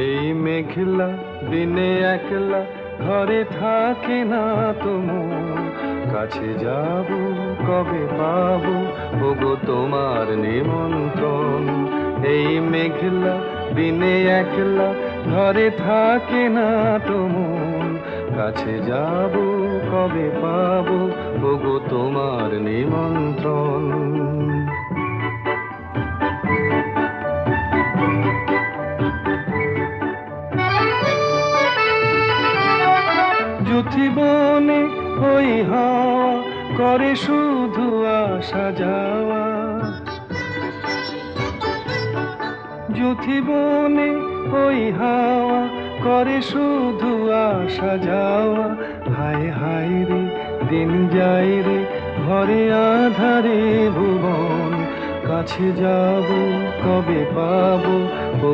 এই মেঘলা দিনে একলা ঘরে থাকে না তোমার, কাছে যাব কবে পাবো ওগো তোমার নিমন্ত্রণ। এই মেঘলা দিনে একলা ঘরে থাকে না তোমার, কাছে যাব কবে পাবো ওগো তোমার নিমন্ত্রণ। যুথিবনে ওই হাওয়া করে শুধু আসা যাওয়া, যুথিবনে ওই হাওয়া করে শুধু আসা যাওয়া। হায় হায় রে দিন যায় রে ঘরে আধারে ভুবন, কাছে যাব কবে পাবো